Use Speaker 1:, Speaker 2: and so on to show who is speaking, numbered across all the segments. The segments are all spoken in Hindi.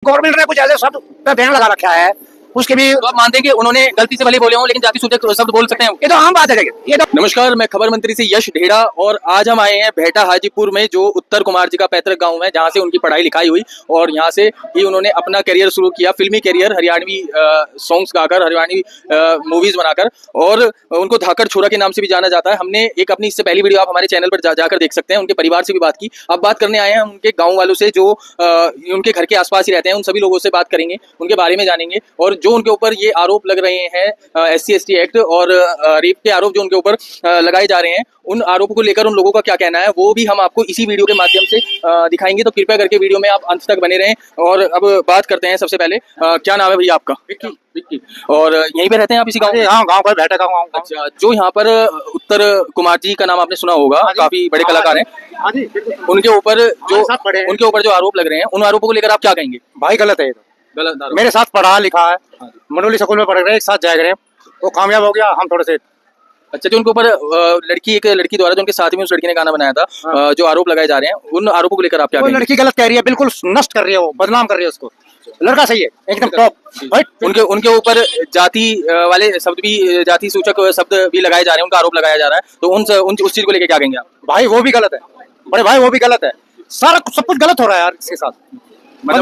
Speaker 1: गवर्नमेंट ने कुछ ऐसे शब्द पे बैन लगा रखा है, उसके भी
Speaker 2: तो आप मानते हैं कि उन्होंने गलती से भले बोले हों लेकिन जाति सूचक शब्द बोल सकते हैं?
Speaker 1: ये तो आम बात है। ये तो
Speaker 2: नमस्कार, मैं खबर मंत्री से यश ढेड़ा और आज हम आए हैं भेटा हाजीपुर में, जो उत्तर कुमार जी का पैतृक गांव है, जहां से उनकी पढ़ाई लिखाई हुई और यहां से ही उन्होंने अपना करियर शुरू किया, फिल्मी करियर, हरियाणवी सॉन्ग्स गाकर, हरियाणवी मूवीज बनाकर, और उनको धाकड़ छोरा के नाम से भी जाना जाता है। हमने एक अपनी इससे पहली वीडियो आप हमारे चैनल पर जाकर देख सकते हैं, उनके परिवार से भी बात की। अब बात करने आए हैं हम उनके गाँव वालों से, जो उनके घर के आसपास ही रहते हैं, उन सभी लोगों से बात करेंगे, उनके बारे में जानेंगे, और जो उनके ऊपर ये आरोप लग रहे हैं SC/ST एक्ट और रेप के आरोप जो उनके ऊपर लगाए जा रहे हैं, उन आरोपों को लेकर उन लोगों का क्या कहना है वो भी हम आपको इसी वीडियो के माध्यम से दिखाएंगे। तो कृपया करके वीडियो में आप अंत तक बने रहें। और अब बात करते हैं सबसे पहले, क्या नाम है भैया आपका? विक्की। और यहीं पे रहते हैं आप इसी गाँव में?
Speaker 1: हाँ, गाँव पर बैठा का गाँव।
Speaker 2: अच्छा, जो यहाँ पर उत्तर कुमार जी का नाम आपने सुना होगा, काफी बड़े कलाकार हैं, उनके ऊपर जो आरोप लग रहे हैं, उन आरोपों को लेकर आप क्या कहेंगे?
Speaker 1: भाई गलत है, गलत। मेरे साथ पढ़ा लिखा है, मनोली स्कूल में पढ़ रहे, एक साथ जाए रहे, वो कामयाब हो गया, हम थोड़े से।
Speaker 2: अच्छा, जो उनके ऊपर एक लड़की द्वारा जो उनके साथ में उस लड़की ने गाना बनाया था, जो आरोप लगाए जा रहे हैं, उन आरोपों को लेकर आप क्या कहेंगे?
Speaker 1: लड़की गलत कह रही है, बिल्कुल नष्ट कर रही है, वो बदनाम कर रही है उसको। लड़का सही है, एकदम टॉप।
Speaker 2: उनके ऊपर जाति वाले शब्द भी, जाति सूचक शब्द भी लगाए जा रहे हैं, उनका आरोप लगाया जा रहा है, तो उस चीज को लेकर क्या कहेंगे आप?
Speaker 1: भाई वो भी गलत है, बड़े भाई वो भी गलत है, सारा सब कुछ गलत हो रहा है यार इसके साथ। बंदा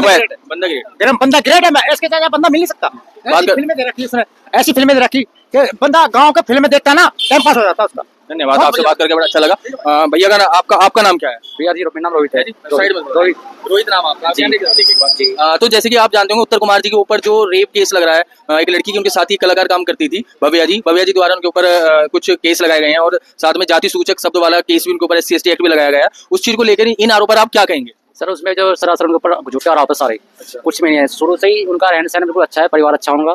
Speaker 1: ग्रेट है, मैं इसके जगह बंदा मिल नहीं सकता। ऐसी फिल्में दे रखी उसने, ऐसी फिल्में दे रखी कि बंदा गांव के फिल्में देखता है ना, टाइम पास हो जाता है उसका।
Speaker 2: धन्यवाद, आपसे बात करके बड़ा अच्छा लगा। भैया का आपका नाम क्या है?
Speaker 1: भैया जी मेरा नाम रोहित है।
Speaker 2: रोहित नाम आपका? तो जैसे कि आप जानते होंगे, उत्तर कुमार जी के ऊपर जो रेप केस लग रहा है, एक लड़की की उनके साथ ही कलाकार काम करती थी, भव्या जी द्वारा उनके ऊपर कुछ केस लगाए गए हैं, और साथ में जाति सूचक शब्द वाला केस भी उनके ऊपर SC/ST एक्ट भी लगाया गया है। उस चीज को लेकर इन आरोप पर आप क्या कहेंगे?
Speaker 3: सर उसमें जो सरासर उनके ऊपर झूठा आरोप है सारे। अच्छा। कुछ में नहीं है, शुरू से ही उनका रहन सहन बिल्कुल अच्छा है, परिवार अच्छा उनका,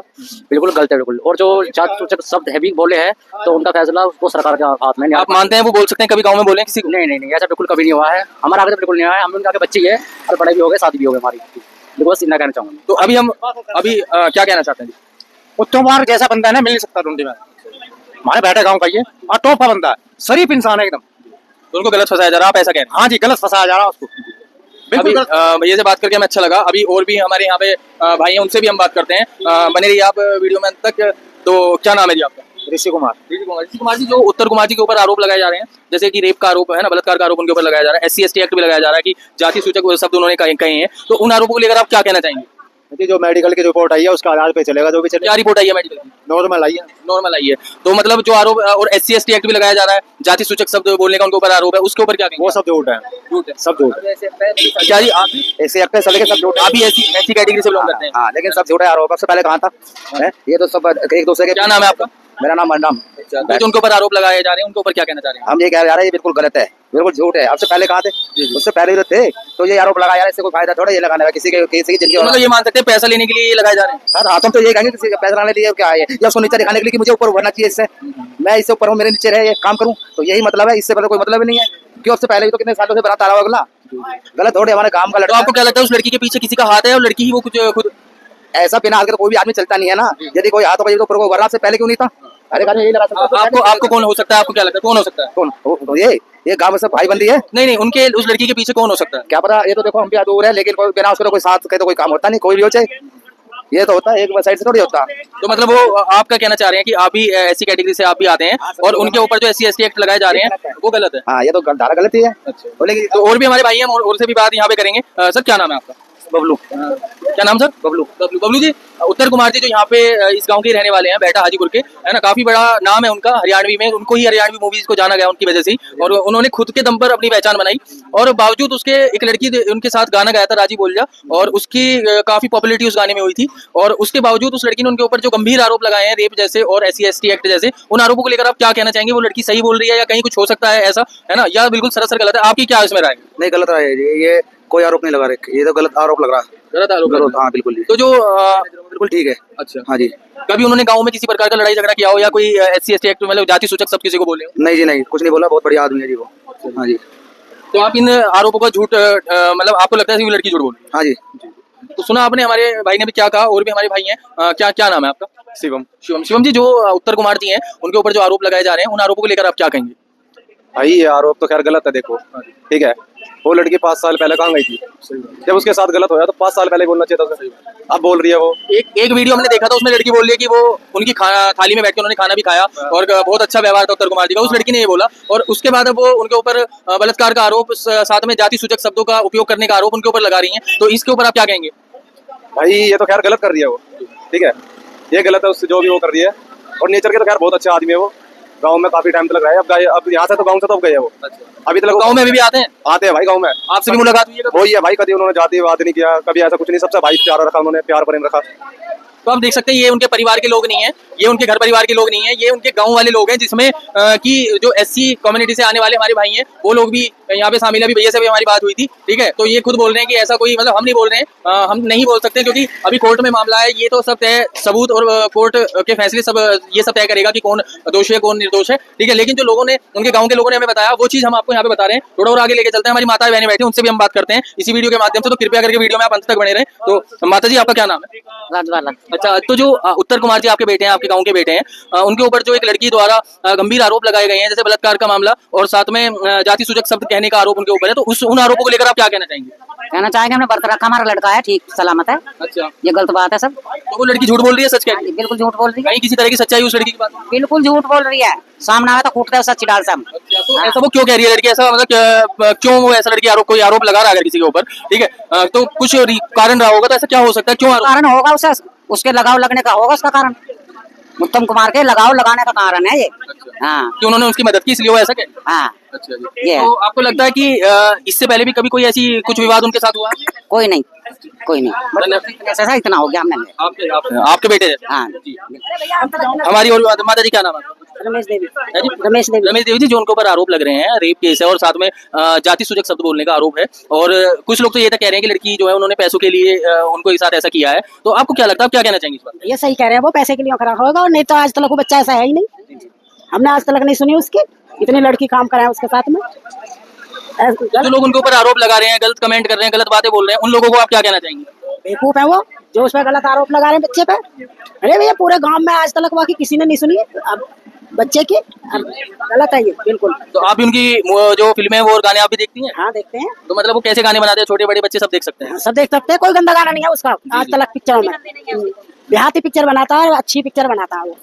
Speaker 3: बिल्कुल गलत है बिल्कुल। और जो जाति सूचक शब्द है भी बोले हैं, तो उनका फैसला वो सरकार के हाथ में नहीं।
Speaker 2: आप मानते हैं वो बोल सकते हैं, कभी गांव में बोले किसी को?
Speaker 3: नहीं, ऐसा बिल्कुल कभी नहीं हुआ है, हमारा आगे तो बिल्कुल नहीं हुआ है। हम उनके आगे बच्ची है और पढ़ाई भी हो गई, शादी भी हो गई हमारी, बिल्कुल बस इतना कहना चाहूँगा।
Speaker 2: तो अभी क्या कहना चाहते हैं?
Speaker 1: उत्तम कुमार जैसा बंदा है ना, मिल नहीं सकता ढूंढी में। हमारे बैठे गाँव का ये और टॉप का बंदा है, शरीफ इंसान है एकदम।
Speaker 2: तो उनको गलत फंसाया जा रहा है, आप ऐसा कह रहे हैं?
Speaker 1: हाँ जी, गलत फंसाया जा रहा है उसको।
Speaker 2: भैया से बात करके हमें अच्छा लगा। अभी और भी हमारे यहाँ पे भाई हैं, उनसे भी हम बात करते हैं। बने रहिए आप वीडियो में अंत तक। तो क्या नाम है जी आपका?
Speaker 1: ऋषि कुमार
Speaker 2: जी, जो उत्तर कुमार जी के ऊपर आरोप लगाए जा रहे हैं, जैसे कि रेप का आरोप है ना, बलात्कार का आरोप उनके ऊपर लगाया जा रहा है, SC/ST एक्ट भी लगाया जा रहा है कि जाति सूचक शब्द उन्होंने कहे हैं, तो उन आरोपों को लेकर आप क्या कहना चाहेंगे?
Speaker 1: जो मेडिकल की रिपोर्ट आई है उसका आधार पे चलेगा, जो भी चलेगा।
Speaker 2: क्या रिपोर्ट आई है मेडिकल की?
Speaker 1: नॉर्मल आई है।
Speaker 2: तो मतलब जो आरोप, और SC/ST एक्ट भी लगाया जा रहा है, जाति सूचक शब्द बोलने का उनके ऊपर आरोप है, उसके ऊपर क्या कहेंगे?
Speaker 1: वो सब झूठ है, सब झूठ है।
Speaker 2: क्या जी, आप भी
Speaker 1: ऐसे एक्ट सब झूठ है।
Speaker 2: आप भी ऐसी कैटेगरी से बिलोंग करते हैं?
Speaker 1: हाँ, लेकिन सब झूठ है आरोप। सबसे पहले कहा था ये तो सब एक दूसरे के।
Speaker 2: क्या नाम है आपका?
Speaker 1: मेरा नाम मनराम।
Speaker 2: जो उनके ऊपर आरोप लगाए जा रहे हैं, उनके ऊपर क्या कहना चाह रहे हैं?
Speaker 1: हम ये कह रहे हैं, ये बिल्कुल गलत है, बिल्कुल झूठ है। आपसे पहले कहा थे, उससे पहले जो थे, तो ये आरोप लगाया, इससे कोई फायदा थोड़ा ये लगाने का किसी की जिंदगी।
Speaker 2: मतलब ये मान सकते हैं पैसा लेने के लिए ये लगाए जा रहे हैं?
Speaker 1: सर हाँ, तुम तो ये कहेंगे किसी का पैसा लाने के लिए क्या है, या उसको नीचे दिखाने के लिए कि मुझे ऊपर उभरना चाहिए, इससे मैं इससे ऊपर हूँ, मेरे नीचे रहे, ये काम करूँ, तो यही मतलब है। इससे पहले कोई मतलब ही नहीं है, क्योंकि उससे पहले भी तो कितने सालों से बनाता रहा अगला। गलत थोड़े हमारे काम का लड़का।
Speaker 2: तो आपको क्या लगता है उस लड़की के पीछे किसी का हाथ है, और लड़की ही वो कुछ खुद?
Speaker 1: ऐसा बिना हाथ के तो कोई भी आदमी चलता नहीं है ना। यदि कोई हाथ होगा तो ऊपर को उभरना से पहले क्यों नहीं था? अरे यही लगा सकता।
Speaker 2: आपको कौन हो सकता है? आपको क्या लगता है कौन हो सकता है?
Speaker 1: कौन? ये गाँव में सब भाई बंदी है।
Speaker 2: नहीं, उनके उस लड़की के पीछे कौन हो सकता है?
Speaker 1: क्या पता, ये तो देखो हम भी दूर है, लेकिन कोई बिना उसको कोई साथ के तो कोई काम होता नहीं, कोई भी हो चाहे, ये तो होता है, एक साइड से थोड़ी होता।
Speaker 2: तो मतलब वो आपका कहना चाह रहे हैं कि आप भी ऐसी कैटेगरी से आप भी आते हैं, और उनके ऊपर जो SC/ST एक्ट लगाए जा रहे हैं वो गलत है?
Speaker 1: हाँ, ये तो धारा गलत ही है।
Speaker 2: अच्छा, लेकिन तो और भी हमारे भाई हैं, और से भी बात यहाँ पे करेंगे। सर क्या नाम है आपका?
Speaker 1: बबलू।
Speaker 2: क्या नाम सर? बबलू जी, उत्तर कुमार जी जो यहाँ पे इस गांव के रहने वाले हैं, बैठा हाजीपुर के, है ना, काफी बड़ा नाम है उनका हरियाणवी में, उनको ही हरियाणवी मूवीज को जाना गया उनकी वजह से, और उन्होंने खुद के दम पर अपनी पहचान बनाई, और बावजूद उसके एक लड़की उनके साथ गाना गाया था, राजी बोल जा, और उसकी काफी पॉपुलरिटी उस गाने में हुई थी, और उसके बावजूद उस लड़की ने उनके ऊपर जो गंभीर आरोप लगाए हैं, रेप जैसे और SC/ST एक्ट जैसे, उन आरोपों को लेकर आप क्या कहना चाहेंगे? वो लड़की सही बोल रही है, या कहीं कुछ हो सकता है ऐसा, है ना, या बिल्कुल सरासर गलत है? आपकी क्या इसमें राय?
Speaker 1: नहीं, गलत राय है, ये कोई आरोप नहीं लगा रहे, ये तो गलत आरोप लग रहा है।
Speaker 2: गलत आरोप?
Speaker 1: हाँ बिल्कुल।
Speaker 2: तो जो
Speaker 1: बिल्कुल ठीक है।
Speaker 2: अच्छा,
Speaker 1: हाँ जी।
Speaker 2: कभी उन्होंने गांव में किसी प्रकार का लड़ाई झगड़ा किया हो, या कोई SC/ST एक्ट मतलब जाति सूचक सब किसी को बोले हो?
Speaker 1: नहीं जी, नहीं, कुछ नहीं बोला, बहुत बढ़िया आदमी है जी वो। हाँ जी।
Speaker 2: तो आप इन आरोपों का झूठ, मतलब आपको लगता है कि वो लड़की झूठ बोल रही है?
Speaker 1: हाँ जी।
Speaker 2: तो सुना आपने, हमारे भाई ने भी क्या कहा, और भी हमारे भाई हैं। क्या नाम है आपका?
Speaker 1: शिवम।
Speaker 2: शिवम जी, जो उत्तर कुमार जी हैं, उनके ऊपर जो आरोप लगाए जा रहे हैं, उन आरोपों को लेकर आप क्या कहेंगे?
Speaker 4: भाई ये आरोप तो खैर गलत है। देखो ठीक है, वो लड़की 5 साल पहले कहाँ गई थी? जब उसके साथ गलत होया तो 5 साल पहले बोलना चाहिए था उसे। अब बोल रही है वो।
Speaker 2: एक वीडियो हमने देखा था, उसमें लड़की बोल रही है कि वो उनकी थाली में बैठ के उन्होंने खाना भी खाया और बहुत अच्छा व्यवहार था उत्तर कुमार जी का। उस लड़की ने ये बोला और उसके बाद अब वो उनके ऊपर बलात्कार का आरोप, साथ में जाति सूचक शब्दों का उपयोग करने का आरोप उनके ऊपर लगा रही हैं। तो इसके ऊपर आप क्या कहेंगे?
Speaker 4: भाई ये तो खैर गलत कर रही है वो, ठीक है, ये गलत है उससे जो भी वो कर रही है। और नेचर के तो खैर बहुत अच्छा आदमी है वो। गांव में काफी टाइम तक रहा है। अब यहाँ से तो गांव से तो अब गए है वो। अभी तक
Speaker 2: गाँव में अभी भी आते हैं?
Speaker 4: आते हैं भाई गांव में।
Speaker 2: आपसे भी मुलाकात हुई है?
Speaker 4: वही है भाई, कभी उन्होंने जातिवाद नहीं किया, कभी ऐसा कुछ नहीं, सबसे भाई प्यार रखा उन्होंने, प्यार प्रेम रखा।
Speaker 2: तो आप देख सकते हैं ये उनके परिवार के लोग नहीं है, ये उनके घर परिवार के लोग नहीं है, ये उनके गांव वाले लोग हैं, जिसमें कि जो एससी कम्युनिटी से आने वाले हमारे भाई हैं वो लोग भी यहाँ पे शामिल है। अभी भैया से भी हमारी बात हुई थी, ठीक है। तो ये खुद बोल रहे हैं कि ऐसा कोई, मतलब हम नहीं बोल रहे हैं, हम नहीं बोल सकते क्योंकि अभी कोर्ट में मामला है। ये तो सब तय सबूत और कोर्ट के फैसले सब ये सब तय करेगा कि कौन दोषी है कौन निर्दोष है, ठीक है। लेकिन जो लोगों ने, उनके गाँव के लोगों ने हमें बताया, वो चीज हम आपको यहाँ पे बता रहे हैं। थोड़ा और आगे लेके चलते हैं, हमारी माता बहनें बैठी, उनसे भी हम बात करते हैं इसी वीडियो के माध्यम से। तो कृपया करके वीडियो में आप अंत तक बने रहें। तो माता जी, आपका क्या नाम है? अच्छा, तो जो उत्तर कुमार जी आपके बेटे हैं, आपके गांव के बेटे हैं, उनके ऊपर जो एक लड़की द्वारा गंभीर आरोप लगाए गए हैं, जैसे बलात्कार का मामला और साथ में जाति सूचक शब्द कहने का आरोप उनके ऊपर है, तो उन आरोपों को लेकर आप क्या कहना चाहेंगे?
Speaker 5: कहना चाहेंगे हमने व्रत रखा, हमारा लड़का है ठीक सलामत है।
Speaker 2: अच्छा,
Speaker 5: ये गलत बात है सब।
Speaker 2: तो वो लड़की झूठ बोल रही है, सच कह रही है?
Speaker 5: बिल्कुल झूठ बोल रही है।
Speaker 2: कहीं किसी तरह की सच्चाई उस लड़की की बात?
Speaker 5: बिल्कुल झूठ बोल रही है, सामने आया तो कूटते हैं सच्ची डाल सब।
Speaker 2: अच्छा, तो ऐसा वो क्यों कह रही है लड़की? ऐसा मतलब क्यों वो ऐसा लड़की कोई आरोप लगा रहा है किसी के ऊपर, ठीक है, तो कुछ कारण रहा होगा। तो ऐसा क्या हो सकता है, क्यों
Speaker 5: कारण होगा उसे, उसके लगाव लगने का होगा उसका कारण। उत्तम कुमार के लगाव लगाने का कारण है ये। हाँ,
Speaker 2: कि उन्होंने उसकी मदद की इसलिए वो ऐसा कह?
Speaker 5: हाँ,
Speaker 2: अच्छा जी।
Speaker 5: ये
Speaker 2: तो आपको लगता है कि इससे पहले भी कभी कोई ऐसी कुछ विवाद उनके साथ हुआ?
Speaker 5: कोई नहीं, कोई नहीं, ऐसा इतना हो गया हमने।
Speaker 2: आपके बेटे?
Speaker 5: हाँ,
Speaker 2: हमारी और माता जी, क्या नाम है?
Speaker 5: रमेश देवी।
Speaker 2: रमेश देवी जी, जो उनके ऊपर आरोप लग रहे हैं, रेप केस है और साथ में जाति सूचक शब्द बोलने का आरोप है। और कुछ लोग तो ये तक कह रहे हैं कि लड़की जो है उन्होंने पैसों के लिए उनको एक साथ ऐसा किया है। तो आपको क्या लगता है, आप क्या कहना चाहेंगे इस बात?
Speaker 5: ये सही कह रहे हैं, वो पैसे के लिए खड़ा होगा। और नहीं तो आज तक वो बच्चा ऐसा है ही नहीं, हमने आज तक नहीं सुनी उसकी। इतनी लड़की काम कराए उसके साथ में।
Speaker 2: जो लोग उनके ऊपर आरोप लगा रहे हैं, गलत कमेंट कर रहे हैं, गलत बातें बोल रहे हैं, उन लोगों को आप क्या कहना चाहेंगे?
Speaker 5: बेवकूफ है वो, जो उस पर गलत आरोप लगा रहे हैं बच्चे पे। अरे भैया, पूरे गांव में आज तक वाकई किसी ने नहीं सुनी अब बच्चे की। गलत है ये बिल्कुल।
Speaker 2: तो आप भी उनकी जो फिल्में वो और गाने आप भी देखती हैं?
Speaker 5: हाँ, देखते हैं।
Speaker 2: तो मतलब वो कैसे गाने बनाते हैं, छोटे बड़े बच्चे सब देख सकते हैं?
Speaker 5: सब देख सकते हैं, कोई गंदा गाना नहीं है उसका आज तक पिक्चरों में। देहाती पिक्चर बनाता है, अच्छी पिक्चर बनाता है वो।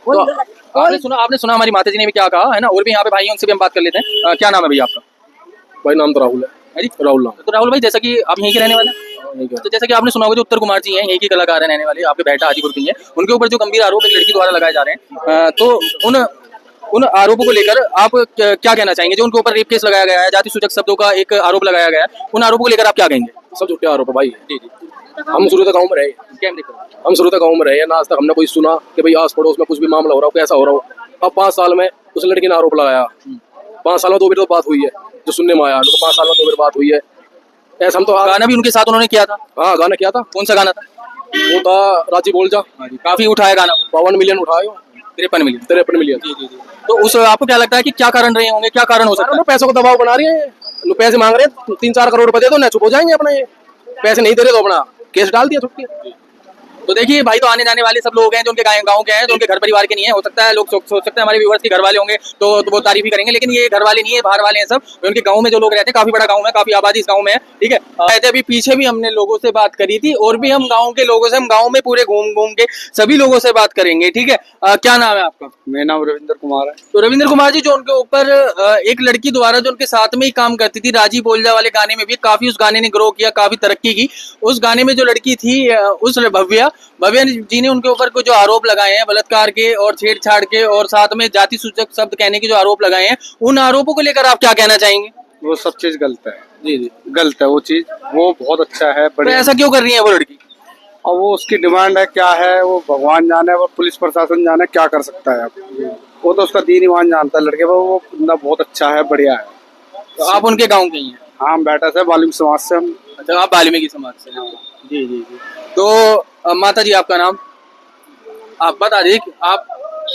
Speaker 2: तो आपने सुना हमारी माता जी ने भी क्या कहा है ना। और भी यहाँ पे भाई हैं, उनसे भी हम बात कर लेते हैं। क्या नाम है भैया आपका?
Speaker 4: भाई नाम तो राहुल है। राहुल नाम।
Speaker 2: तो राहुल भाई, जैसा कि आप यहीं के रहने वाले हैं, तो जैसा कि आपने सुना होगा, जो उत्तर कुमार जी हैं, यहीं के कलाकार हैं रहने वाले, आपके बेटा हाजीपुर के हैं, उनके ऊपर जो गंभीर आरोप एक लड़की द्वारा लगाए जा रहे हैं, तो उन आरोपों को लेकर आप क्या कहना चाहेंगे? जो उनके ऊपर रेप केस लगाया गया है, जाति सूचक शब्दों का एक आरोप लगाया गया है, उन आरोपों को लेकर आप क्या कहेंगे?
Speaker 4: सब झूठे आरोप है भाई। जी। हम शुरू तक गाँव में रहे, हम शुरू तक गाँव में रहे, ना आज तक हमने कोई सुना कि भाई आस पड़ोस में कुछ भी मामला हो रहा हो, कैसा हो रहा हो। अब 5 साल में उस लड़की ने आरोप लगाया। 5 साल में 2 बार तो बात हुई है, जो सुनने में आया। 5 साल में 2 बार बात हुई है। ऐसा हम तो
Speaker 2: गाना भी उनके साथ उन्होंने किया था?
Speaker 4: हाँ, गाना किया था।
Speaker 2: कौन सा गाना था?
Speaker 4: वो था राजी बोल जा।
Speaker 2: काफी उठाया गाना,
Speaker 4: 52 मिलियन उठाया। 53 मिलियन।
Speaker 2: तो उस आपको क्या लगता है कि क्या कारण रहे होंगे, क्या कारण हो सकता है?
Speaker 4: पैसों का दबाव बना रही है, पैसे मांग रहे हैं। 3-4 करोड़ रुपए दे दो ना, चुप हो जाएंगे अपना। ये पैसे नहीं दे रहे तो अपना केस डाल दिया छुट्टी।
Speaker 2: तो देखिए भाई, तो आने जाने वाले सब लोग हैं जो उनके गाँव के हैं, जो उनके घर परिवार के नहीं है। हो सकता है लोग सोच सकते हैं हमारे व्यूअर्स के घर वाले होंगे तो वो तारीफ ही करेंगे, लेकिन ये घर वाले नहीं है, बाहर वाले हैं सब। उनके गाँव में जो लोग रहते हैं, काफी बड़ा गाँव है, काफी आबादी इस गाँव में है, ठीक है। कहते अभी पीछे भी हमने लोगों से बात करी थी, और भी हम गाँव के लोगों से, हम गाँव में पूरे घूम के सभी लोगों से बात करेंगे, ठीक है। क्या नाम है आपका?
Speaker 4: मेरा नाम रविंद्र कुमार है।
Speaker 2: तो रविंद्र कुमार जी, जो उनके ऊपर एक लड़की द्वारा जो उनके साथ में ही काम करती थी, राजी बोलजा वाले गाने में भी काफी उस गाने ने ग्रो किया, काफी तरक्की की। उस गाने में जो लड़की थी, उस भव्या जी ने उनके ऊपर कुछ जो आरोप लगाए हैं बलात्कार के और छेड़छाड़ के, और साथ में जाति सूचक शब्द कहने के जो आरोप लगाए हैं, उन आरोपों को लेकर आप क्या कहना चाहेंगे?
Speaker 4: वो सब चीज गलत है। जी, गलत है वो चीज। वो बहुत अच्छा है,
Speaker 2: तो ऐसा क्यों कर रही है वो लड़की?
Speaker 4: और वो उसकी डिमांड है, क्या है वो भगवान जाने, वो पुलिस प्रशासन जाने क्या कर सकता है। अब वो तो उसका दीन ईमान जानता है लड़के को। वो बंदा बहुत अच्छा है, बढ़िया है।
Speaker 2: तो आप उनके गाँव के ही हैं?
Speaker 4: हाँ, हम बेटा से वाल्मीकि समाज से हम।
Speaker 2: अच्छा, आप वाल्मीकि समाज से? जी। तो माता जी, आपका नाम आप बता दीजिए।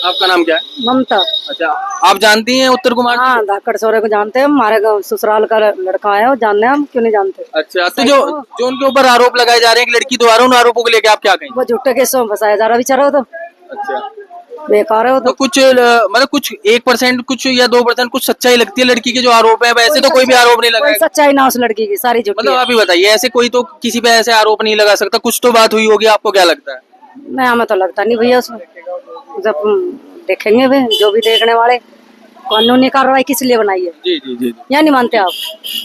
Speaker 2: आपका नाम क्या है?
Speaker 5: ममता।
Speaker 2: अच्छा, आप जानती हैं उत्तर कुमार?
Speaker 5: हाँ, धाकड़ सौरे को जानते हैं, हमारे ससुराल का लड़का है, वो जानते हैं, हम क्यों नहीं जानते।
Speaker 2: अच्छा, तो जो उनके ऊपर आरोप लगाए जा रहे हैं एक लड़की द्वारा, उन आरोपों को लेकर आप क्या कहेंगे?
Speaker 5: वो झूठे केसों में फंसाया जा रहा बेचारा तो।
Speaker 2: अच्छा,
Speaker 5: बेकार है वो
Speaker 2: तो
Speaker 5: तो।
Speaker 2: कुछ मतलब कुछ 1% कुछ या 2% कुछ सच्चाई लगती है लड़की के जो आरोप है, वैसे तो कोई भी आरोप नहीं
Speaker 5: कोई
Speaker 2: लगाएगा।
Speaker 5: सच्चाई ना उस लड़की की, सारी झूठी
Speaker 2: मतलब
Speaker 5: है।
Speaker 2: आप ही बताइए, ऐसे कोई तो किसी पे ऐसे आरोप नहीं लगा सकता, कुछ तो बात हुई होगी, आपको क्या लगता है?
Speaker 5: नहीं, हमें तो लगता नहीं भैया उसमें। जब देखेंगे वे जो भी देखने वाले, कानूनी कार्रवाई किस लिए बनाई है,
Speaker 2: जी जी जी।
Speaker 5: या नहीं मानते आप?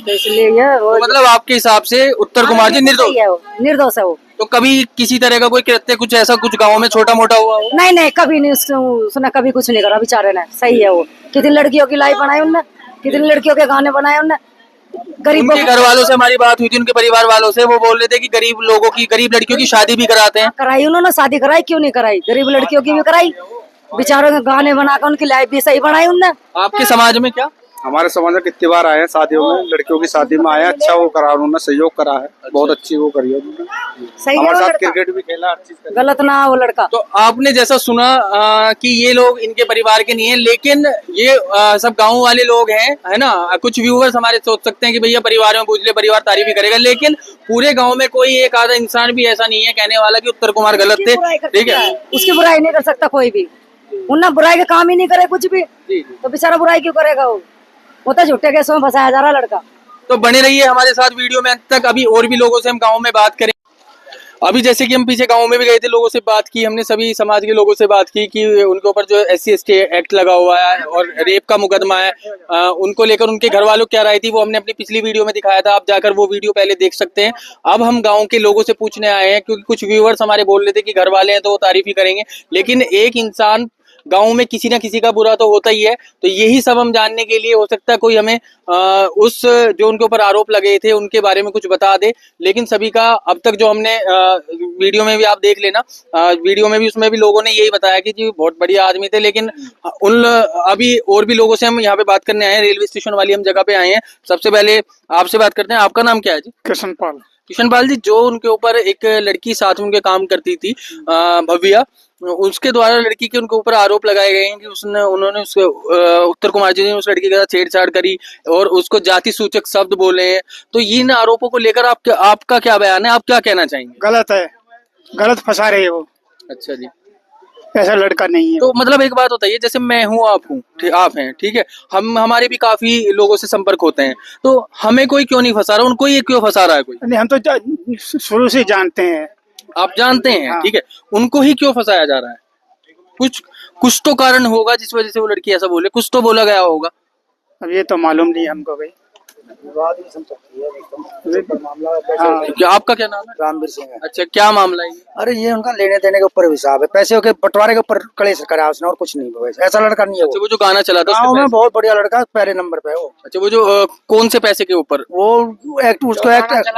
Speaker 5: तो इसलिए ये वो
Speaker 2: तो मतलब आपके हिसाब से उत्तर कुमार जी निर्दोष,
Speaker 5: सही है, वो निर्दोष है वो।
Speaker 2: तो कभी किसी तरह का कोई कृत्य कुछ ऐसा कुछ गांव में छोटा मोटा हुआ हो?
Speaker 5: नहीं नहीं, कभी नहीं, उसने कभी कुछ नहीं करा बेचारे ने, सही है वो। कितनी लड़कियों की लाइफ बनाई उनने, कितनी लड़कियों के गाने बनाए उनने, गरीबों
Speaker 2: उनके घर वालों से हमारी बात हुई थी, उनके परिवार वालों से, वो बोल रहे थे कि गरीब लोगों की, गरीब लड़कियों की शादी भी कराते हैं।
Speaker 5: कराई उन्होंने, शादी कराई, क्यों नहीं कराई? गरीब लड़कियों की भी कराई, बेचारों के गाने बनाकर उनकी लाइफ भी सही बनाई उनने।
Speaker 2: आपके समाज में क्या?
Speaker 6: हमारे समाज में कितनी बार आए हैं शादियों में, लड़कियों की शादी में आए हैं, अच्छा वो करा उन्होंने, सहयोग करा है, बहुत अच्छी वो करी है उन्होंने।
Speaker 5: सही है
Speaker 6: हमारे
Speaker 5: वो
Speaker 6: साथ
Speaker 5: लड़का,
Speaker 6: क्रिकेट भी खेला, हर चीज करी।
Speaker 5: गलत ना वो लड़का।
Speaker 2: तो आपने जैसा सुना कि ये लोग इनके परिवार के नहीं है, लेकिन ये सब गांव वाले लोग हैं, है ना? कुछ व्यूअर्स हमारे सोच सकते हैं कि भैया परिवार में पूछ ले, परिवार तारीफ ही करेगा, लेकिन पूरे गांव में कोई एक आधा इंसान भी ऐसा नहीं है कहने वाला कि उत्तर कुमार गलत थे, ठीक है?
Speaker 5: उसकी बुराई नहीं कर सकता कोई भी, उन्ना बुराई का काम ही नहीं करे कुछ भी, तो बेचारा बुराई क्यों करेगा वो तो झूठे केसों में फंसाया जा रहा लड़का।
Speaker 2: तो बने रहिए हमारे साथ वीडियो में अंत तक। अभी और भी लोगों से हम गांव में बात करें। अभी जैसे कि हम पीछे गांव में भी गए थे, लोगों से बात की हमने, सभी समाज के लोगों से बात की कि उनके ऊपर जो SC/ST एक्ट लगा हुआ है और रेप का मुकदमा है, उनको लेकर उनके घर वालों क्या राय थी वो हमने अपनी पिछली वीडियो में दिखाया था, आप जाकर वो वीडियो पहले देख सकते हैं। अब हम गांव के लोगों से पूछने आए हैं, क्योंकि कुछ व्यूअर्स हमारे बोल रहे थे कि घर वाले हैं तो वो तारीफ ही करेंगे, लेकिन एक इंसान गांव में किसी ना किसी का बुरा तो होता ही है। तो यही सब हम जानने के लिए, हो सकता है कोई हमें उस जो उनके ऊपर आरोप लगे थे उनके बारे में कुछ बता दे। लेकिन सभी का अब तक जो हमने वीडियो में भी आप देख लेना, वीडियो में भी उसमें भी लोगों ने यही बताया कि जी बहुत बढ़िया आदमी थे। लेकिन उन अभी और भी लोगों से हम यहाँ पे बात करने आए हैं, रेलवे स्टेशन वाली हम जगह पे आए हैं। सबसे पहले आपसे बात करते हैं, आपका नाम क्या है जी?
Speaker 6: कृष्णपाल।
Speaker 2: किशनपाल जी, जो उनके ऊपर एक लड़की साथ में उनके काम करती थी, भव्या, उसके द्वारा लड़की के उनके ऊपर आरोप लगाए गए हैं कि उन्होंने उत्तर कुमार जी ने उस लड़की के साथ छेड़छाड़ करी और उसको जाति सूचक शब्द बोले हैं। तो इन आरोपों को लेकर आपका क्या बयान है, आप क्या कहना चाहेंगे?
Speaker 6: गलत है, गलत फंसा रहे हो,
Speaker 2: अच्छा जी।
Speaker 6: ऐसा लड़का नहीं है।
Speaker 2: तो मतलब एक बात बताइए, जैसे मैं हूँ, आप हैं, ठीक है, हमारे भी काफी लोगों से संपर्क होते हैं, तो हमें कोई क्यों नहीं फंसा रहा, उनको ये क्यों फंसा रहा है कोई?
Speaker 6: नहीं, हम तो शुरू से जानते हैं।
Speaker 2: आप जानते हैं,
Speaker 6: हाँ।
Speaker 2: ठीक है, उनको ही क्यों फंसाया जा रहा है? कुछ तो कारण होगा जिस वजह से वो लड़की ऐसा बोले, कुछ तो बोला गया होगा।
Speaker 6: अब ये तो मालूम नहीं हमको भाई।
Speaker 2: क्या आपका क्या नाम है?
Speaker 1: रामवीर सिंह है।
Speaker 2: अच्छा, क्या मामला है ये?
Speaker 1: अरे ये उनका लेने देने के ऊपर हिसाब है, पैसे के बंटवारे के ऊपर कलेश करा उसने, और कुछ नहीं। वैसे ऐसा लड़का नहीं है
Speaker 2: अच्छा,
Speaker 1: वो।
Speaker 2: वो जो गाना चला था
Speaker 1: गाँव
Speaker 2: उसके
Speaker 1: में बहुत बढ़िया लड़का, पहले नंबर पे है वो।
Speaker 2: अच्छा, वो जो कौन से पैसे के ऊपर?
Speaker 1: वो एक्ट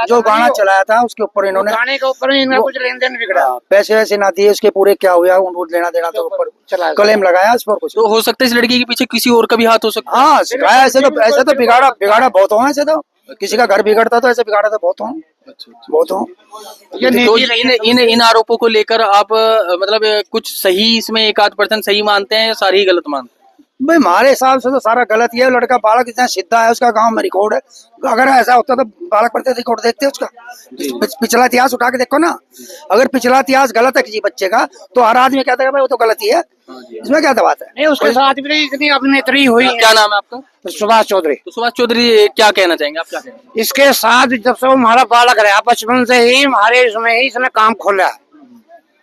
Speaker 1: जो गाना चलाया था उसके ऊपर इन्होंने,
Speaker 6: गाने के ऊपर इनका कुछ लेन देन बिगड़ा।
Speaker 1: पैसे वैसे ना दिए उसके, पूरे क्या हुआ उनको लेना देना, तो ऊपर क्लेम लगाया उस पर कुछ।
Speaker 2: तो हो सकता है इस लड़की के पीछे किसी और का भी हाथ हो सकता है।
Speaker 1: हाँ, सिखाया ऐसे तो बिगाड़ा बहुत हो ऐसे तो। किसी का घर बिगड़ता तो ऐसे बिगाड़ा तो बहुत हो, बहुत हो।
Speaker 2: तो इन आरोपों को लेकर आप मतलब कुछ सही, इसमें 1-8% सही मानते हैं या सारे ही गलत मानते हैं?
Speaker 1: भाई हमारे हिसाब से तो सारा गलत ही है। लड़का बालक इतना सीधा है, उसका गांव में रिकॉर्ड है। अगर ऐसा होता तो बालक पढ़ते रिकॉर्ड देखते उसका, पिछला इतिहास उठा के देखो ना। अगर पिछला इतिहास गलत है किसी बच्चे का तो हर आदमी कहता है भाई वो तो गलत ही है, इसमें क्या बात है?
Speaker 6: नहीं, उसके साथ भी इतनी अभिनेत्री हुई है।
Speaker 2: क्या नाम है आपका?
Speaker 6: सुभाष चौधरी।
Speaker 2: तो सुभाष चौधरी क्या कहना चाहेंगे, आप क्या कहेंगे?
Speaker 6: इसके साथ जब से वो हमारा बालक रहा, बचपन से ही हमारे इसमें ही इसने काम खोला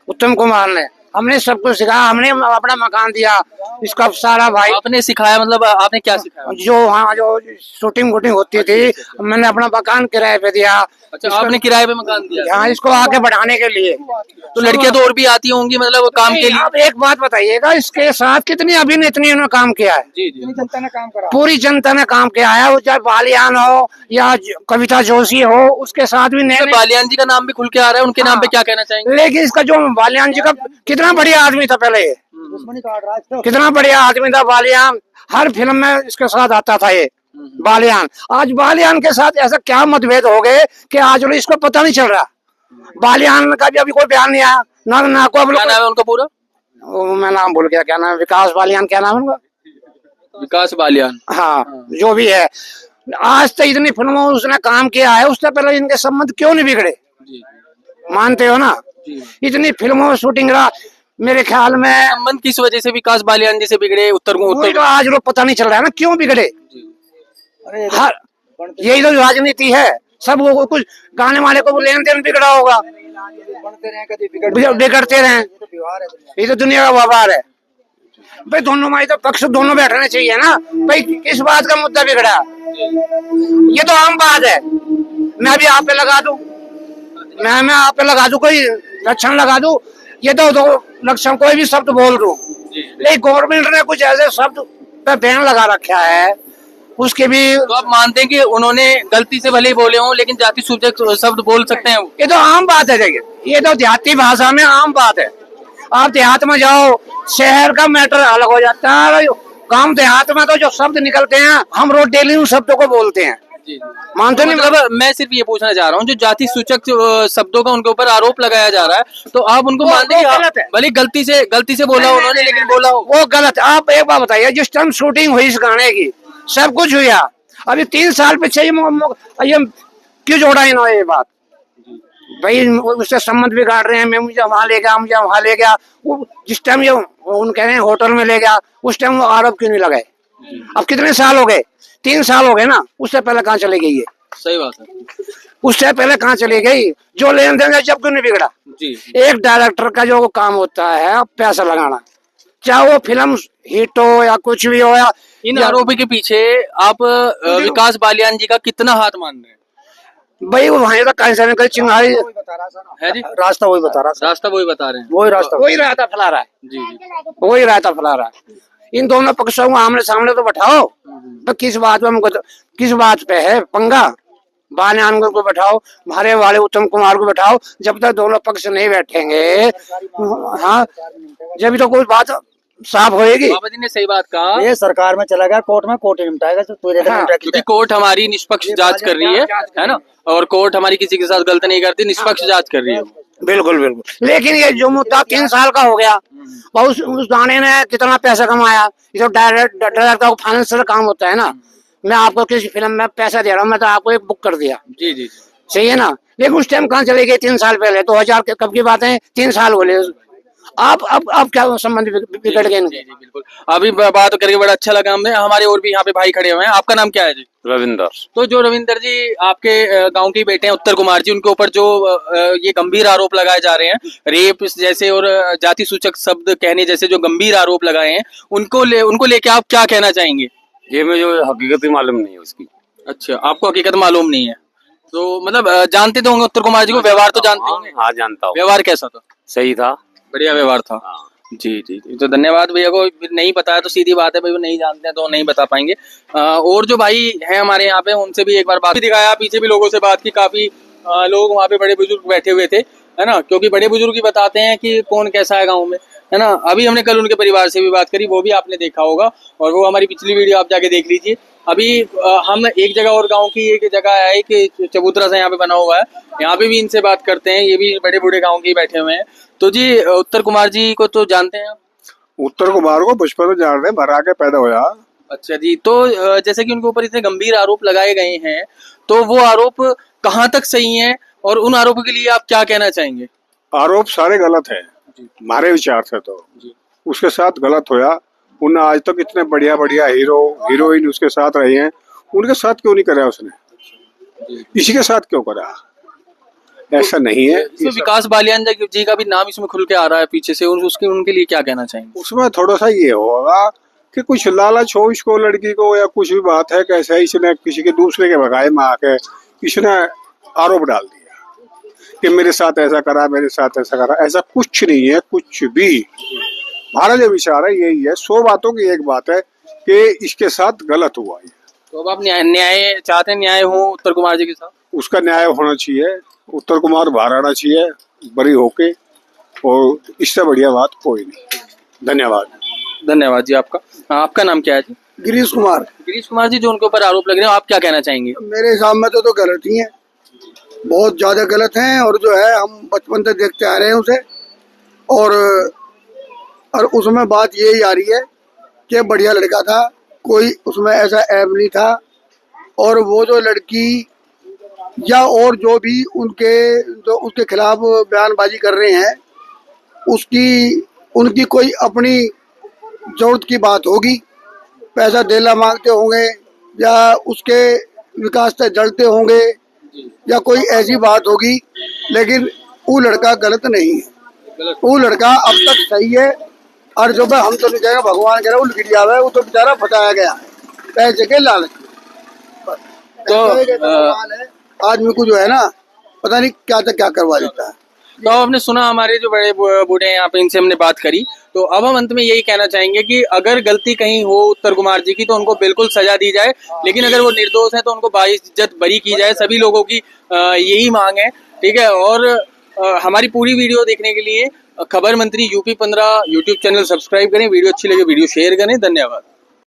Speaker 6: उत्तम कुमार ने। हमने सब कुछ सिखाया, हमने अपना मकान दिया इसका सारा। भाई
Speaker 2: आपने सिखाया, मतलब आपने क्या सिखाया?
Speaker 6: जो वहाँ जो शूटिंग वूटिंग होती थी, मैंने अपना मकान किराए पे दिया।
Speaker 2: अच्छा, आपने किराए पे मकान दिया?
Speaker 6: यहाँ इसको आगे बढ़ाने के लिए।
Speaker 2: तो लड़कियां तो और भी आती होंगी मतलब वो काम के लिए?
Speaker 6: आप एक बात बताइएगा, इसके साथ कितनी अभिनेत्रियों ने काम किया है?
Speaker 2: जी जी।
Speaker 1: जनता ने काम करा,
Speaker 6: पूरी जनता ने काम किया है। वो चाहे बालियान हो या कविता जोशी हो, उसके साथ भी
Speaker 2: तो बालियान जी का नाम भी खुल के आ रहा है, उनके नाम पे क्या कहना चाहेंगे?
Speaker 6: लेकिन इसका जो बालियान जी का कितना बढ़िया आदमी था पहले,
Speaker 1: दुश्मनी काट रहा है इसको।
Speaker 6: कितना बढ़िया आदमी था बालियान। हर फिल्म में इसके साथ आता था ये बालियान। आज बालियान के साथ ऐसा क्या मतभेद हो गए कि आज इसको पता नहीं चल रहा। बालियान का भी अभी कोई बयान नहीं आया ना को।
Speaker 2: क्या नाम है उनका पूरा?
Speaker 6: मैं नाम भूल गया, क्या नाम है? विकास बालियान, क्या नाम है उनका?
Speaker 2: विकास बालियान।
Speaker 6: हाँ, जो भी है। आज तक इतनी फिल्मों में उसने काम किया है, उससे पहले इनके संबंध क्यों नहीं बिगड़े? मानते हो ना? इतनी फिल्मों में शूटिंग रहा। मेरे ख्याल में
Speaker 2: संबंध किस वजह से विकास बालियान जी से बिगड़े उत्तर को
Speaker 6: वही
Speaker 2: उत्तर
Speaker 6: तो आज लोग पता नहीं चल रहा है ना क्यों बिगड़े। हर यही तो राजनीति है, सब वो कुछ गाने वाले को लेन देन बिगड़ा होगा, बिगड़ते रहे, ये तो दुनिया का व्यवहार है भाई। दोनों में तो पक्ष दोनों बैठने चाहिए ना भाई, किस बात का मुद्दा बिगड़ा, ये तो आम बात है। मैं भी आप पे लगा दूं, मैं आप पे लगा दूं, कोई लक्षण लगा दूं, ये तो दो लक्षण कोई भी शब्द बोल दूं, लेकिन गवर्नमेंट ने कुछ ऐसे शब्द पे बैन लगा रखा है उसके भी।
Speaker 2: तो आप मानते हैं कि उन्होंने गलती से भले ही बोले हों लेकिन जाति सूचक शब्द बोल सकते हैं वो?
Speaker 6: ये तो आम बात है, देखिए ये तो देहाती भाषा में आम बात है। आप देहात में जाओ, शहर का मैटर अलग हो जाता है, गांव देहात में तो जो शब्द निकलते हैं हम रोज डेली उन शब्दों को बोलते हैं, मानते नहीं।
Speaker 2: मतलब मैं सिर्फ ये पूछना चाह रहा हूँ, जो जाति सूचक शब्दों का उनके ऊपर आरोप लगाया जा रहा है, तो आप उनको मानते हैं
Speaker 6: गलत है,
Speaker 2: भले गलती से बोला उन्होंने, लेकिन बोला हो
Speaker 6: वो गलत। आप एक बात बताइए, जिस टाइम शूटिंग हुई इस गाने की सब कुछ हुआ, अभी 3 साल पीछे ये क्यों जोड़ा इन्होंने ये बात भाई, उससे संबंध बिगाड़ रहे हैं, मैं मुझे वहां ले गया, मुझे वहां ले गया। वो जिस टाइम ये उन कह रहे हैं होटल में ले गया, उस टाइम वो आरोप क्यों नहीं लगाए? अब कितने साल हो गए? 3 साल हो गए ना, उससे पहले कहाँ चली गई है?
Speaker 2: सही बात है,
Speaker 6: उससे पहले कहाँ चली गई? जो लेन देन जब क्यों नहीं बिगड़ा?
Speaker 2: जी।
Speaker 6: एक डायरेक्टर का जो काम होता है पैसा लगाना, चाहे वो फिल्म हिट हो या कुछ भी हो, या
Speaker 2: इन आरोपों के पीछे आप विकास बालियान जी का कितना हाथ मान रहे हैं?
Speaker 6: भाई वो वहीं तक कहीं से नहीं, कहीं चिंगारी
Speaker 2: है जी,
Speaker 1: रास्ता वही बता रहा
Speaker 2: रास्ता वही बता रहे हैं,
Speaker 1: वही रास्ता
Speaker 6: वही रायता फैला रहा है,
Speaker 2: जी जी।
Speaker 6: वही रायता फैला रहा है। इन दोनों पक्षों को आमने सामने तो बैठाओ, तो किस बात पे किस बात पे है पंगा? बालियान को बैठाओ, हमारे वाले उत्तम कुमार को बैठाओ, जब तक दोनों पक्ष नहीं बैठेंगे, हाँ, जब तो कोई बात साफ होएगी।
Speaker 2: बाबा जी ने सही बात कहा,
Speaker 1: ये सरकार में चला गया, कोर्ट में कोर्ट ही निपटाएगा,
Speaker 2: क्योंकि कोर्ट हमारी निष्पक्ष जांच कर रही है ना, और कोर्ट हमारी किसी के साथ गलत नहीं करती, निष्पक्ष जांच कर रही है।
Speaker 6: बिल्कुल बिल्कुल। लेकिन ये जो मुद्दा 3 साल का हो गया, उस गाने ने कितना पैसा कमाया? ये तो डायरेक्टर का फाइनेंशियल काम होता है ना, मैं आपको किसी फिल्म में पैसा दे रहा हूँ, मैं तो आपको एक बुक कर दिया,
Speaker 2: जी जी,
Speaker 6: सही है ना, लेकिन उस टाइम कहाँ चले गए? 3 साल पहले, 2000 कब की बात है, 3 साल बोले आप। अब क्या संबंध बिगड़ गए इनके?
Speaker 2: बिल्कुल। अभी बात करके बड़ा अच्छा लगा हमें। हमारे और भी यहाँ पे भाई खड़े हुए हैं, आपका नाम क्या है जी?
Speaker 7: रविंदर।
Speaker 2: तो जो रविंदर जी आपके गांव के बेटे हैं उत्तर कुमार जी, उनके ऊपर जो ये गंभीर आरोप लगाए जा रहे हैं, रेप जैसे और जाति सूचक शब्द कहने जैसे जो गंभीर आरोप लगाए हैं, उनको लेके आप क्या कहना चाहेंगे?
Speaker 7: ये मुझे हकीकत ही मालूम नहीं है उसकी।
Speaker 2: अच्छा, आपको हकीकत मालूम नहीं है, तो मतलब जानते तो होंगे उत्तर कुमार जी को, व्यवहार तो जानते होंगे?
Speaker 7: हाँ जानता हूँ।
Speaker 2: व्यवहार कैसा था?
Speaker 7: सही था,
Speaker 2: बढ़िया व्यवहार था। जी जी जी, तो धन्यवाद। भैया को नहीं बताया तो सीधी बात है भाई, वो नहीं जानते हैं तो नहीं बता पाएंगे। और जो भाई हैं हमारे यहाँ पे, उनसे भी एक बार बात भी दिखाया, पीछे भी लोगों से बात की, काफी लोग वहाँ पे बड़े बुजुर्ग बैठे हुए थे, है ना, क्योंकि बड़े बुजुर्ग ही बताते हैं कि कौन कैसा है गाँव में, है ना। अभी हमने कल उनके परिवार से भी बात करी, वो भी आपने देखा होगा, और वो हमारी पिछली वीडियो आप जाके देख लीजिए। अभी हम एक जगह और गांव की एक जगह है कि चबूतरा सा यहाँ पे बना हुआ है, यहाँ पे भी इनसे बात करते हैं, ये भी बड़े बूढ़े गांव के बैठे हुए हैं। तो जी उत्तर कुमार जी को तो जानते हैं आप?
Speaker 8: उत्तर कुमार को बचपन में जान रहे, भरा के पैदा होया।
Speaker 2: अच्छा जी, तो जैसे कि उनके ऊपर इतने गंभीर आरोप लगाए गए हैं, तो वो आरोप कहाँ तक सही हैं और उन आरोपों के लिए आप क्या कहना चाहेंगे?
Speaker 8: आरोप सारे गलत है हमारे विचार से, तो उसके साथ गलत होया। उन्हें आज तक इतने बढ़िया बढ़िया हीरो हीरोइन उसके साथ रहे हैं, उनके साथ क्यों नहीं करा उसने? इसी के साथ क्यों करा? ऐसा नहीं है।
Speaker 2: इसमें विकास बालियान जी का भी नाम इसमें खुल के आ रहा है पीछे से, उसके उनके लिए क्या कहना चाहेंगे?
Speaker 8: उसमें थोड़ा सा ये होगा कि कुछ लालच हो इसको, लड़की को, या कुछ भी बात है, कैसे इसने किसी के दूसरे के भगाए में आके इसने आरोप डाल दिया कि मेरे साथ ऐसा करा, मेरे साथ ऐसा करा। ऐसा कुछ नहीं है, कुछ भी। हमारा जो विचार है यही है, 100 बातों की एक बात है कि इसके साथ गलत हुआ है।
Speaker 2: तो अब आप न्याय चाहते हैं, न्याय हो उत्तर कुमार जी के साथ?
Speaker 8: उसका न्याय होना चाहिए, उत्तर कुमार बाहर आना चाहिए बरी होके, और इससे बढ़िया बात कोई नहीं। धन्यवाद।
Speaker 2: धन्यवाद जी। आपका नाम क्या है जी?
Speaker 9: गिरीश कुमार।
Speaker 2: गिरीश कुमार जी, जो उनके ऊपर आरोप लग रहे हैं, आप क्या कहना चाहेंगे?
Speaker 9: मेरे हिसाब में तो गलत ही है, बहुत ज्यादा गलत हैं, और जो है हम बचपन से देखते आ रहे हैं उसे, और उसमें बात यही आ रही है कि बढ़िया लड़का था, कोई उसमें ऐसा ऐब नहीं था, और वो जो लड़की या और जो भी उसके खिलाफ बयानबाजी कर रहे हैं, उसकी उनकी कोई अपनी जरूरत की बात होगी, पैसा देला मांगते होंगे या उसके विकास से जलते होंगे या कोई ऐसी बात होगी, लेकिन वो लड़का गलत नहीं है, वो लड़का अब तक सही है। और जो हम तो नहीं कहेंगे भगवान कह रहे वो लिख दिया है, वो तो बेचारा फटाया गया पैसे के लालच में। तो आदमी को जो है ना पता नहीं क्या तक क्या करवा देता है।
Speaker 2: तो आपने सुना हमारे जो बड़े बूढ़े हैं यहाँ पे, इनसे हमने बात करी। तो अब हम अंत में यही कहना चाहेंगे कि अगर गलती कहीं हो उत्तर कुमार जी की तो उनको बिल्कुल सजा दी जाए, लेकिन अगर वो निर्दोष है तो उनको बाइज्जत बरी की जाए। सभी लोगों की यही मांग है, ठीक है। और हमारी पूरी वीडियो देखने के लिए खबर मंत्री यूपी 15 यूट्यूब चैनल सब्सक्राइब करें। वीडियो अच्छी लगे वीडियो शेयर करें। धन्यवाद।